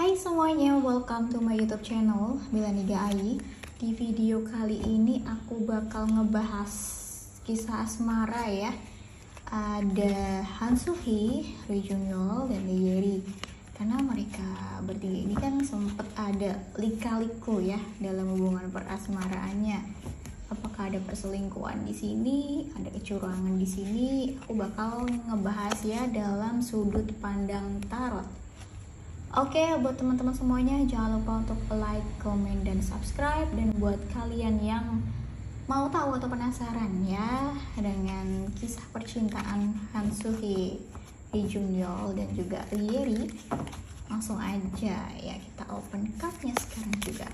Hai semuanya, welcome to my YouTube channel Milaniga Ai. Di video kali ini aku bakal ngebahas kisah asmara ya. Ada Han Soo-hee, Lee Jung-yeol, dan Lee Ye-ri. Karena mereka bertiga ini kan sempet ada lika-liku ya dalam hubungan perasmaraannya. Apakah ada perselingkuhan di sini, ada kecurangan di sini? Aku bakal ngebahas ya dalam sudut pandang tarot. Oke, buat teman-teman semuanya jangan lupa untuk like, comment, dan subscribe. Dan buat kalian yang mau tahu atau penasaran ya dengan kisah percintaan Han Soo-hee, Lee Jung-yeol, dan juga Lee Ye-ri, langsung aja ya kita open cardnya sekarang juga.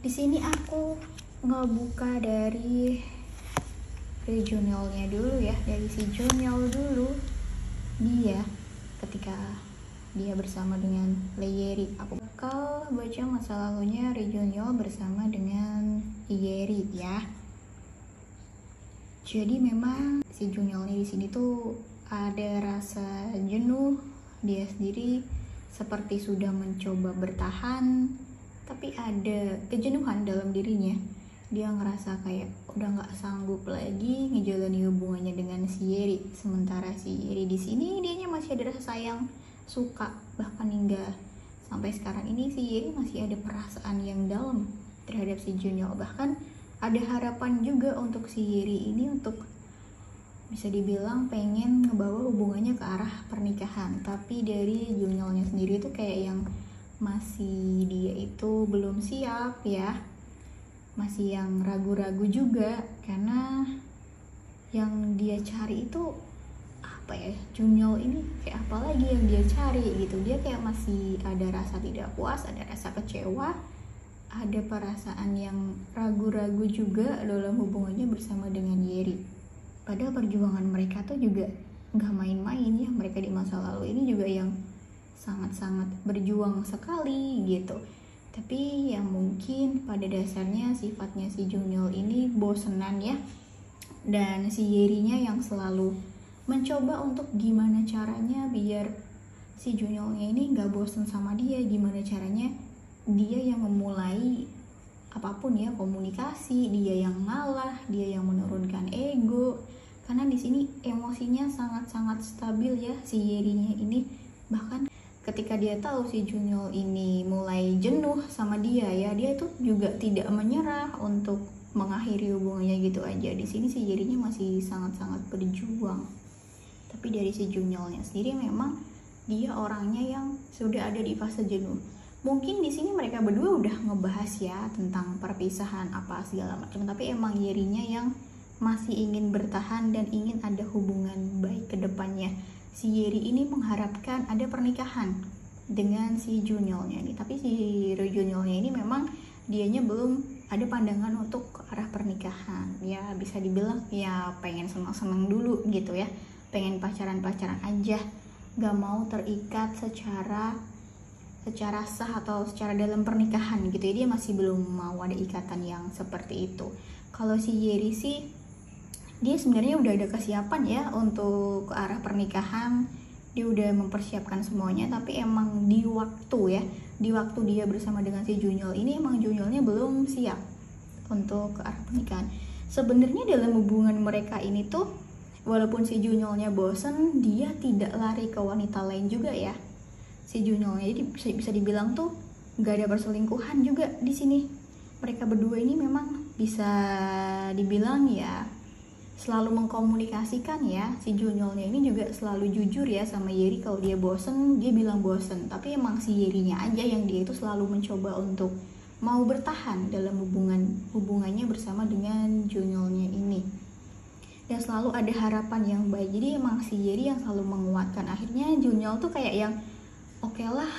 Di sini aku ngebuka dari Lee Jung-yeolnya dulu ya, dari si Jung-yeol dulu. Dia ketika dia bersama dengan Lee Ye-ri, aku bakal baca masa lalunya Lee Jung-yeol bersama dengan Lee Ye-ri ya. Jadi memang si Jung-yeolnya di sini tuh ada rasa jenuh, dia sendiri seperti sudah mencoba bertahan, tapi ada kejenuhan dalam dirinya. Dia ngerasa kayak udah nggak sanggup lagi ngejalani hubungannya dengan si Ye-ri. Sementara si Ye-ri di sini dianya masih ada rasa sayang, suka, bahkan hingga sampai sekarang ini si Ye-ri masih ada perasaan yang dalam terhadap si Jung-yeol. Bahkan ada harapan juga untuk si Ye-ri ini untuk bisa dibilang pengen ngebawa hubungannya ke arah pernikahan. Tapi dari Jung-yeolnya sendiri tuh kayak yang masih dia itu belum siap ya, masih yang ragu-ragu juga, karena yang dia cari itu apa ya, Jung-yeol ini kayak apa lagi yang dia cari gitu. Dia kayak masih ada rasa tidak puas, ada rasa kecewa, ada perasaan yang ragu-ragu juga dalam hubungannya bersama dengan Ye-ri. Padahal perjuangan mereka tuh juga nggak main-main ya, mereka di masa lalu ini juga yang sangat-sangat berjuang sekali gitu. Tapi yang mungkin pada dasarnya sifatnya si Jung-yeol ini bosenan ya, dan si Ye-ri-nya yang selalu mencoba untuk gimana caranya biar si Jung-yeolnya ini gak bosen sama dia, gimana caranya dia yang memulai apapun ya, komunikasi, dia yang ngalah, dia yang menurunkan ego. Karena di sini emosinya sangat-sangat stabil ya si Ye-ri-nya ini. Bahkan ketika dia tahu si Jung-yeol ini mulai jenuh sama dia ya, dia itu juga tidak menyerah untuk mengakhiri hubungannya gitu aja. Di sini si Ye-ri-nya masih sangat-sangat berjuang. Tapi dari si Jung-yeolnya sendiri memang dia orangnya yang sudah ada di fase jenuh. Mungkin di sini mereka berdua udah ngebahas ya tentang perpisahan apa segala macam, tapi emang Ye-ri-nya yang masih ingin bertahan dan ingin ada hubungan baik ke depannya. Si Ye-ri ini mengharapkan ada pernikahan dengan si Jung-yeolnya ini, tapi si Jung-yeolnya ini memang dianya belum ada pandangan untuk ke arah pernikahan ya. Bisa dibilang ya pengen senang-senang dulu gitu ya, pengen pacaran-pacaran aja, gak mau terikat secara sah atau secara dalam pernikahan gitu ya. Dia masih belum mau ada ikatan yang seperti itu. Kalau si Ye-ri sih dia sebenarnya udah ada kesiapan ya untuk ke arah pernikahan, dia udah mempersiapkan semuanya. Tapi emang di waktu dia bersama dengan si Jung-yeol ini, emang Jung-yeolnya belum siap untuk ke arah pernikahan. Sebenarnya dalam hubungan mereka ini tuh, walaupun si Jung-yeolnya bosen, dia tidak lari ke wanita lain juga ya. Si Jung-yeolnya jadi bisa dibilang tuh gak ada perselingkuhan juga di sini. Mereka berdua ini memang bisa dibilang ya selalu mengkomunikasikan ya. Si Jung-yeolnya ini juga selalu jujur ya sama Ye-ri. Kalau dia bosen, dia bilang bosen. Tapi emang si Ye-ri-nya aja yang dia itu selalu mencoba untuk mau bertahan dalam hubungannya bersama dengan Jung-yeolnya ini. Dan selalu ada harapan yang baik. Jadi emang si Ye-ri yang selalu menguatkan. Akhirnya Jung-yeol tuh kayak yang oke lah,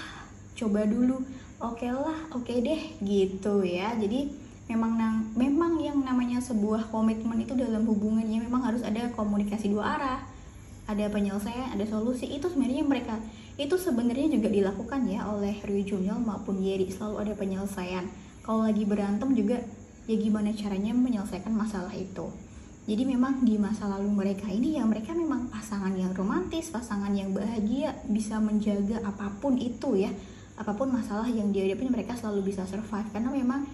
coba dulu, oke lah, oke deh gitu ya. Jadi memang yang namanya sebuah komitmen itu dalam hubungannya memang harus ada komunikasi dua arah, ada penyelesaian, ada solusi. Itu sebenarnya mereka itu sebenarnya juga dilakukan ya oleh Ryu Junyeol maupun Yeri, selalu ada penyelesaian. Kalau lagi berantem juga ya gimana caranya menyelesaikan masalah itu. Jadi memang di masa lalu mereka ini ya mereka memang pasangan yang romantis, pasangan yang bahagia, bisa menjaga apapun itu ya, apapun masalah yang dihadapi mereka selalu bisa survive karena memang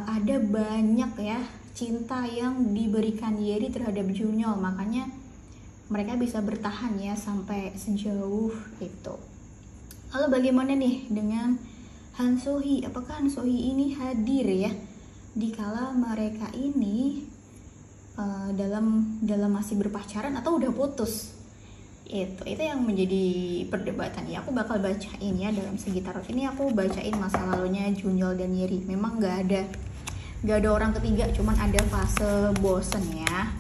ada banyak ya cinta yang diberikan Yeri terhadap Junyeol, makanya mereka bisa bertahan ya sampai sejauh itu. Lalu bagaimana nih dengan Han So-hee? Apakah Han So-hee ini hadir ya dikala mereka ini dalam masih berpacaran atau udah putus? Itu yang menjadi perdebatan ya. Aku bakal bacain ya dalam segi tarot ini, aku bacain masa lalunya Junyeol dan Yeri. Memang gak ada orang ketiga, cuman ada fase bosen ya,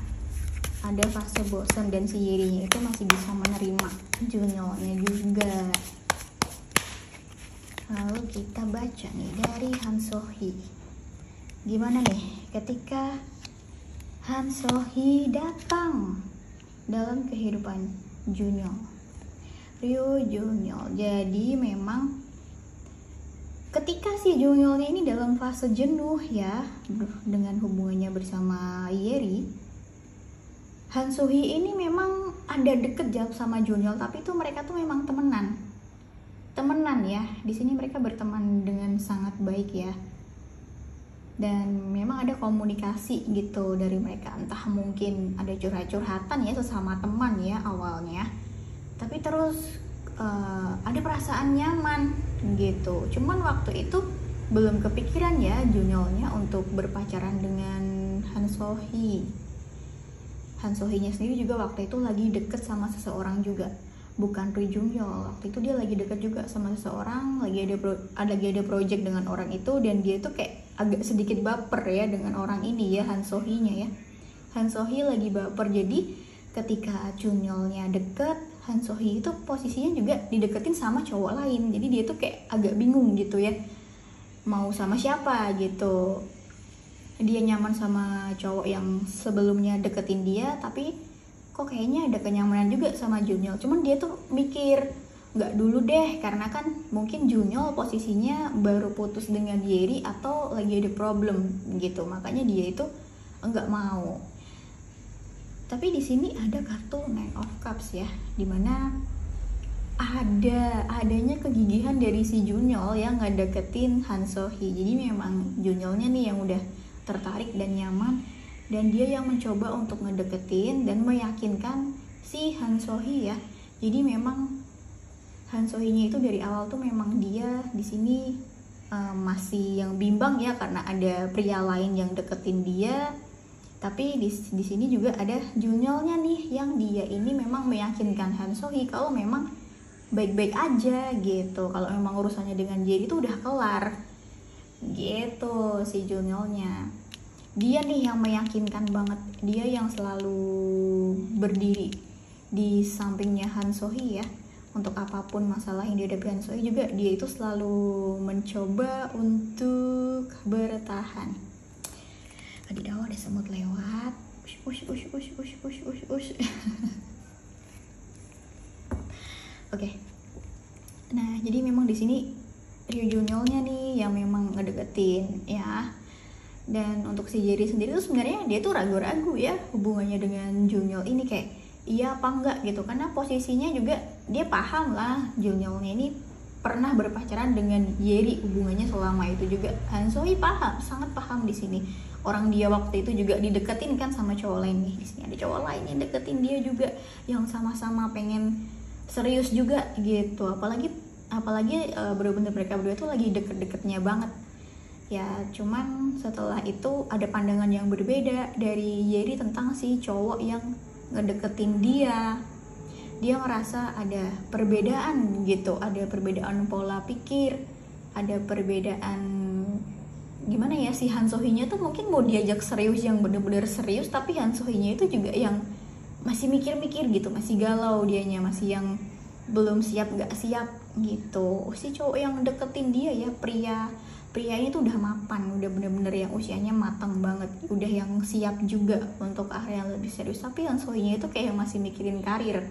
ada fase bosen, dan si Yerinya itu masih bisa menerima Junyeolnya juga. Lalu kita baca nih dari Han So-hee. Gimana nih ketika Han So-hee datang dalam kehidupan Junyeol, Ryu Junyeol. Jadi memang ketika si Junyeolnya ini dalam fase jenuh ya dengan hubungannya bersama Yeri, Han So-hee ini memang ada deket jauh sama Junyeol, tapi itu mereka tuh memang temenan ya. Di sini mereka berteman dengan sangat baik ya. Dan memang ada komunikasi gitu dari mereka, entah mungkin ada curhat-curhatan ya sesama teman ya awalnya, tapi terus ada perasaan nyaman gitu. Cuman waktu itu belum kepikiran ya Junyeolnya untuk berpacaran dengan Han So-hee. Han So-hee-nya sendiri juga waktu itu lagi deket sama seseorang juga, bukan Ryu Junyeol. Waktu itu dia lagi deket juga sama seseorang, lagi ada project dengan orang itu, dan dia itu kayak agak sedikit baper ya dengan orang ini ya, Han So-hee-nya ya. Han So-hee lagi baper, jadi ketika Junyeolnya deket, Han So-hee itu posisinya juga dideketin sama cowok lain. Jadi dia tuh kayak agak bingung gitu ya, mau sama siapa gitu. Dia nyaman sama cowok yang sebelumnya deketin dia, tapi kok kayaknya ada kenyamanan juga sama Junyeol. Cuman dia tuh mikir, nggak dulu deh, karena kan mungkin Junyeol posisinya baru putus dengan Yeri atau lagi ada problem gitu, makanya dia itu enggak mau. Tapi di sini ada kartu Nine of Cups ya, dimana adanya kegigihan dari si Junyeol yang ngedeketin Han So-hee. Jadi memang Junyeolnya nih yang udah tertarik dan nyaman, dan dia yang mencoba untuk ngedeketin dan meyakinkan si Han So-hee ya. Jadi memang Han So-hee-nya itu dari awal tuh memang dia di sini masih yang bimbang ya, karena ada pria lain yang deketin dia. Tapi di sini juga ada Junyeolnya nih yang dia ini memang meyakinkan Han So-hee kalau memang baik-baik aja gitu, kalau memang urusannya dengan Yeri itu udah kelar gitu. Si Junyeolnya dia nih yang meyakinkan banget, dia yang selalu berdiri di sampingnya Han So-hee ya. Untuk apapun masalah yang dihadapi Han So-hee juga, dia itu selalu mencoba untuk bertahan. Tadi ada semut lewat. Oke. Nah, jadi memang di sini Ryu Junyeolnya nih yang memang ngedeketin ya. Dan untuk si Yeri sendiri tuh sebenarnya dia tuh ragu-ragu ya hubungannya dengan Junyeol ini, kayak iya apa enggak gitu, karena posisinya juga dia paham lah Junyeolnya ini pernah berpacaran dengan Yeri, hubungannya selama itu juga. Han So-hee paham, sangat paham di sini. Orang dia waktu itu juga dideketin kan sama cowok lain nih. Di sini ada cowok lain yang deketin dia juga, yang sama-sama pengen serius juga gitu. Apalagi bener-bener mereka berdua tuh lagi deket-deketnya banget. Ya cuman setelah itu ada pandangan yang berbeda dari Yeri tentang si cowok yang ngedeketin dia. Dia ngerasa ada perbedaan gitu, ada perbedaan pola pikir, ada perbedaan gimana ya, si Han So-hee-nya tuh mungkin mau diajak serius yang bener-bener serius, tapi Han So-hee-nya itu juga yang masih mikir-mikir gitu, masih galau dianya, masih yang belum siap gak siap gitu. Si cowok yang deketin dia ya, pria pria ini tuh udah mapan, udah bener-bener yang usianya matang banget, udah yang siap juga untuk arah yang lebih serius. Tapi Han So-hee itu kayak masih mikirin karir,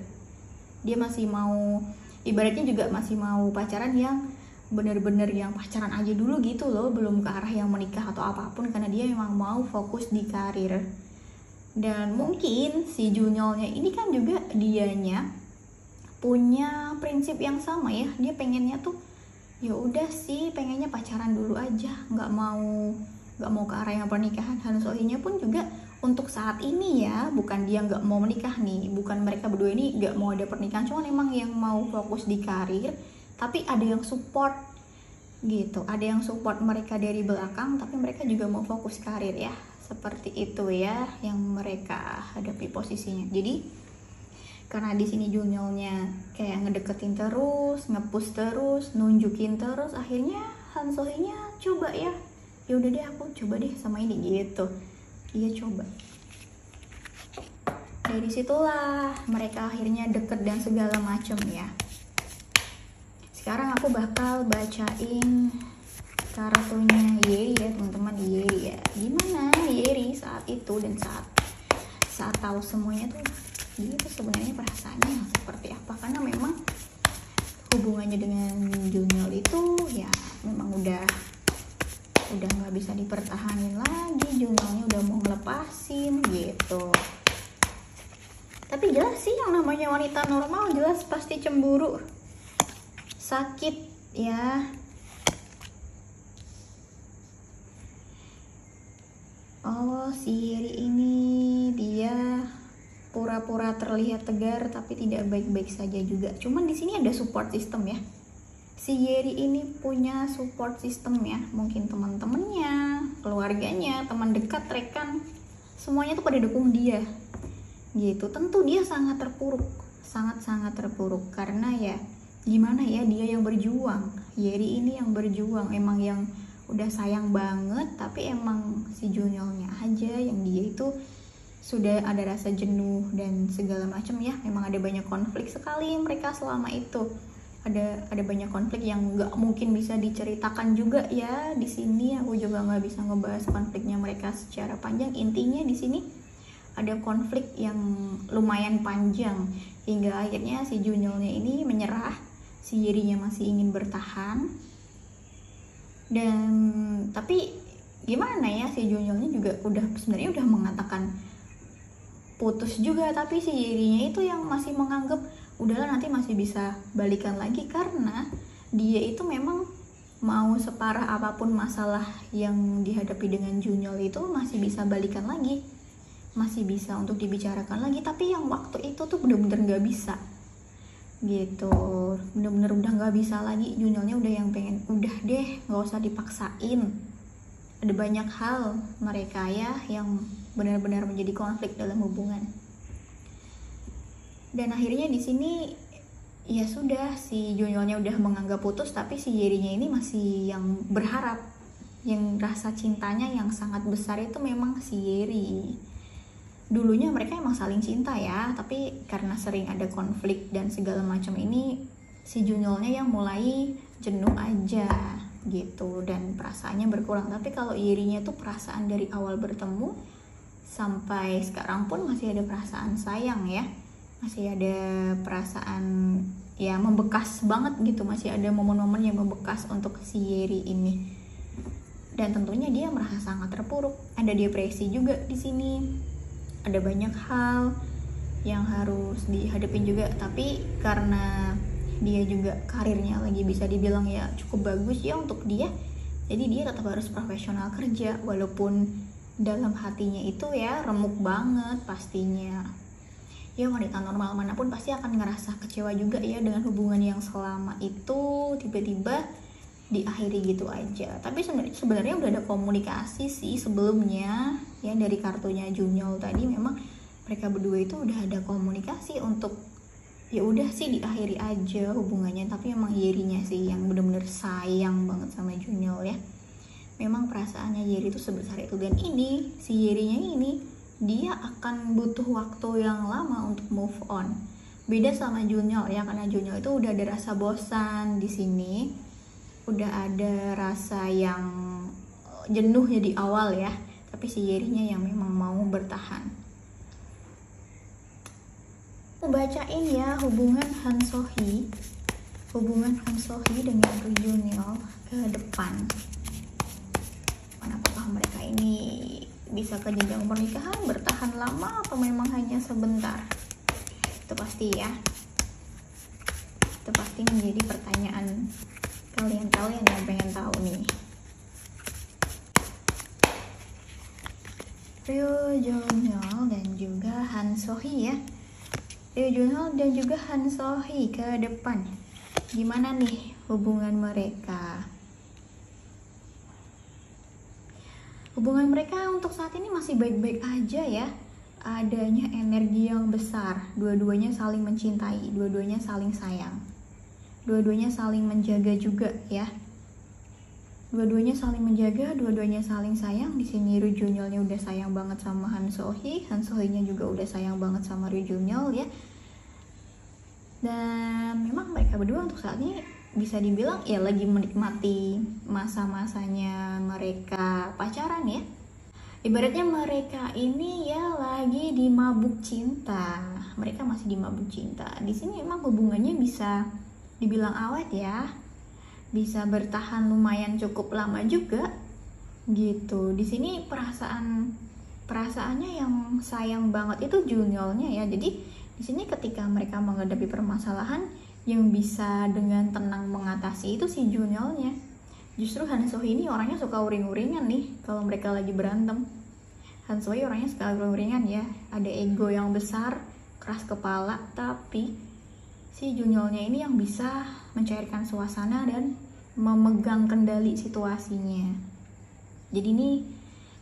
dia masih mau, ibaratnya juga masih mau pacaran yang bener-bener yang pacaran aja dulu gitu loh, belum ke arah yang menikah atau apapun, karena dia memang mau fokus di karir. Dan mungkin si Junyeolnya ini kan juga dianya punya prinsip yang sama ya, dia pengennya tuh ya udah sih, pengennya pacaran dulu aja, nggak mau ke arah yang pernikahan. Han So-hee-nya pun juga untuk saat ini ya, bukan dia nggak mau menikah nih, bukan mereka berdua ini nggak mau ada pernikahan, cuma emang yang mau fokus di karir, tapi ada yang support gitu, ada yang support mereka dari belakang, tapi mereka juga mau fokus karir ya, seperti itu ya yang mereka hadapi posisinya. Jadi karena di sini Junyeolnya kayak ngedeketin terus, ngepush terus, nunjukin terus, akhirnya Han So-hee-nya coba ya udah deh aku coba deh sama ini gitu. Dia coba. Dari situlah mereka akhirnya deket dan segala macem ya. Sekarang aku bakal bacain kartunya Yeri ya teman-teman. Yeri ya, gimana Yeri saat itu dan saat tahu semuanya tuh dia tuh sebenarnya perasaannya seperti apa, karena memang hubungannya dengan Junyeol itu ya memang udah nggak bisa dipertahanin lagi, Junyeolnya udah mau ngelepasin gitu. Tapi jelas sih yang namanya wanita normal jelas pasti cemburu, sakit ya. Oh, si Yeri ini dia pura-pura terlihat tegar tapi tidak baik-baik saja juga. Cuman di sini ada support system ya. Si Yeri ini punya support system ya. Mungkin teman-temannya, keluarganya, teman dekat, rekan, semuanya tuh pada dukung dia. Gitu. Tentu dia sangat terpuruk, sangat-sangat terpuruk karena ya gimana ya, dia yang berjuang. Yeri ini yang berjuang, emang yang udah sayang banget, tapi emang si Junyeolnya aja yang dia itu sudah ada rasa jenuh dan segala macam ya. Memang ada banyak konflik sekali mereka selama itu. Ada banyak konflik yang nggak mungkin bisa diceritakan juga ya di sini. Aku juga nggak bisa ngebahas konfliknya mereka secara panjang. Intinya di sini ada konflik yang lumayan panjang hingga akhirnya si Junyeolnya ini menyerah. Si Yerinya masih ingin bertahan. Dan tapi gimana ya, si Junyeolnya juga sebenarnya udah mengatakan putus juga, tapi si Yerinya itu yang masih menganggap udahlah nanti masih bisa balikan lagi, karena dia itu memang mau separah apapun masalah yang dihadapi dengan Junyeol itu masih bisa balikan lagi, masih bisa untuk dibicarakan lagi. Tapi yang waktu itu tuh bener-bener nggak bisa gitu, bener-bener udah nggak bisa lagi. Junyeolnya udah yang pengen udah deh nggak usah dipaksain. Ada banyak hal mereka ya yang benar-benar menjadi konflik dalam hubungan. Dan akhirnya di sini ya sudah, si Junyeolnya udah menganggap putus, tapi si Yerinya ini masih yang berharap, yang rasa cintanya yang sangat besar itu memang si Yeri. Dulunya mereka emang saling cinta ya, tapi karena sering ada konflik dan segala macam ini, si Junyeolnya yang mulai jenuh aja gitu dan perasaannya berkurang. Tapi kalau Yerinya tuh perasaan dari awal bertemu sampai sekarang pun masih ada perasaan sayang ya, masih ada perasaan ya membekas banget gitu, masih ada momen-momen yang membekas untuk si Yeri ini. Dan tentunya dia merasa sangat terpuruk, ada depresi juga di sini, ada banyak hal yang harus dihadapin juga. Tapi karena dia juga karirnya lagi bisa dibilang ya cukup bagus ya untuk dia, jadi dia tetap harus profesional kerja, walaupun dalam hatinya itu ya remuk banget pastinya. Ya wanita normal manapun pasti akan ngerasa kecewa juga ya dengan hubungan yang selama itu tiba-tiba diakhiri gitu aja. Tapi sebenarnya udah ada komunikasi sih sebelumnya ya, dari kartunya Junyeol tadi memang mereka berdua itu udah ada komunikasi untuk ya udah sih diakhiri aja hubungannya. Tapi memang Yerinya sih yang bener-bener sayang banget sama Junyeol ya. Memang perasaannya Yeri itu sebesar itu, dan ini si Yerinya ini dia akan butuh waktu yang lama untuk move on. Beda sama Junyeol ya, karena Junyeol itu udah ada rasa bosan di sini. udah ada rasa yang jenuhnya di awal ya, tapi si Yerinya yang memang mau bertahan. Aku bacain ya hubungan Han So-hee dengan Ru Jun-yeol ke depan. Apakah mereka ini bisa ke jenjang pernikahan, bertahan lama, atau memang hanya sebentar? Itu pasti ya, itu pasti menjadi pertanyaan kalian yang pengen tahu nih. Ryo Jun-yeol dan juga Han So-hee ya. Ryo Jun-yeol dan juga Han So-hee ke depan, gimana nih hubungan mereka? Hubungan mereka untuk saat ini masih baik-baik aja ya. Adanya energi yang besar, dua-duanya saling mencintai, dua-duanya saling sayang, dua-duanya saling menjaga juga ya. Dua-duanya saling menjaga, dua-duanya saling sayang. Di sini Ru Jun-yeolnya udah sayang banget sama Han So-hee, Han So-hee-nya juga udah sayang banget sama Ru Jun-yeol ya. Dan memang mereka berdua untuk saat ini bisa dibilang ya lagi menikmati masa-masanya mereka pacaran ya. Ibaratnya mereka ini ya lagi di mabuk cinta. Mereka masih di mabuk cinta. Di sini emang hubungannya bisa dibilang awet ya. Bisa bertahan lumayan cukup lama juga gitu. Di sini perasaannya yang sayang banget itu Jun-yeolnya ya. Jadi di sini ketika mereka menghadapi permasalahan, yang bisa dengan tenang mengatasi itu si Jun-yeolnya. Justru Han So-hee ini orangnya suka uring-uringan nih kalau mereka lagi berantem. Han So-hee orangnya suka uring-uringan ya, ada ego yang besar, keras kepala, tapi si Jun-yeolnya ini yang bisa mencairkan suasana dan memegang kendali situasinya. Jadi nih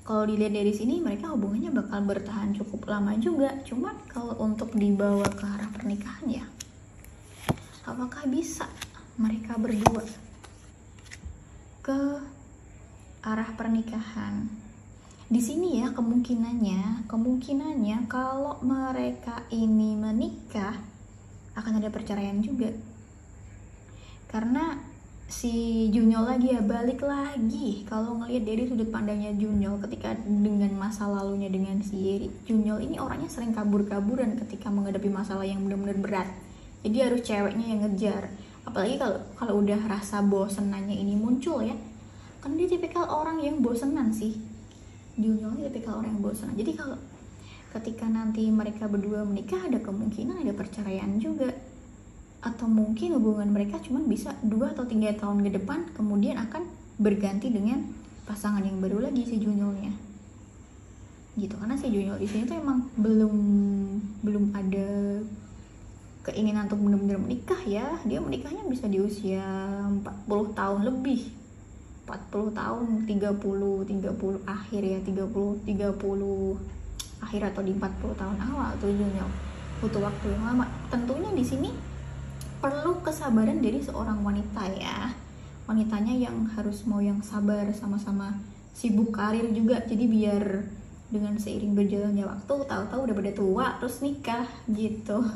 kalau dilihat dari sini mereka hubungannya bakal bertahan cukup lama juga. Cuman kalau untuk dibawa ke arah pernikahan ya, apakah bisa mereka berdua ke arah pernikahan? Di sini ya kemungkinannya kalau mereka ini menikah akan ada perceraian juga. Karena si Jun-yeol lagi ya balik lagi kalau ngelihat dari sudut pandangnya Jun-yeol ketika dengan masa lalunya dengan si Yeri. Jun-yeol ini orangnya sering kabur-kaburan ketika menghadapi masalah yang benar-benar berat. Jadi harus ceweknya yang ngejar. Apalagi kalau udah rasa bosenannya ini muncul ya. Kan dia tipikal orang yang bosenan sih. Jun-yeol ini tipikal orang yang bosenan. Jadi kalau ketika nanti mereka berdua menikah ada kemungkinan ada perceraian juga. Atau mungkin hubungan mereka cuma bisa 2 atau 3 tahun ke depan kemudian akan berganti dengan pasangan yang baru lagi si Jun-yeolnya. Gitu, karena si Jun-yeol di sini tuh emang belum ada keinginan untuk benar-benar menikah ya. Dia menikahnya bisa di usia 40 tahun lebih. 40 tahun, 30 akhir ya, 30 akhir atau di 40 tahun awal tuh Jun-yeol. Butuh waktu yang lama. Tentunya di sini perlu kesabaran dari seorang wanita ya. Wanitanya yang harus mau yang sabar, sama-sama sibuk karir juga. Jadi biar dengan seiring berjalannya waktu, tahu-tahu udah pada tua terus nikah gitu.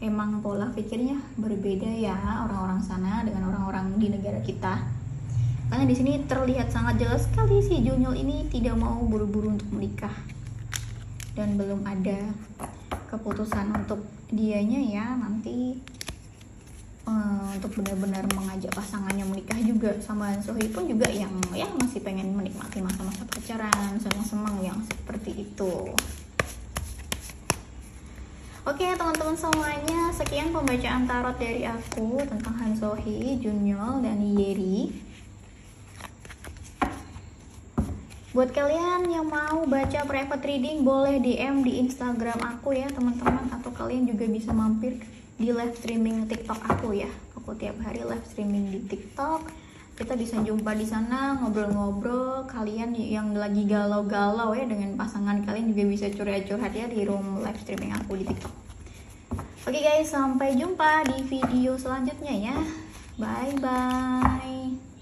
Emang pola pikirnya berbeda ya orang-orang sana dengan orang-orang di negara kita. Karena di sini terlihat sangat jelas sekali si Jun-yeol ini tidak mau buru-buru untuk menikah. Dan belum ada keputusan untuk dianya ya nanti untuk benar-benar mengajak pasangannya menikah juga. Sama Han So-hee pun juga yang ya masih pengen menikmati masa-masa pacaran, senang-senang yang seperti itu. Oke teman-teman semuanya, sekian pembacaan tarot dari aku tentang Han So-hee, Jun-yeol, dan Yeri. Buat kalian yang mau baca private reading boleh DM di Instagram aku ya teman-teman, atau kalian juga bisa mampir di live streaming TikTok aku ya. Aku tiap hari live streaming di TikTok. Kita bisa jumpa di sana, ngobrol-ngobrol. Kalian yang lagi galau-galau ya dengan pasangan kalian juga bisa curhat-curhat ya di room live streaming aku di TikTok. Oke guys, sampai jumpa di video selanjutnya ya. Bye bye.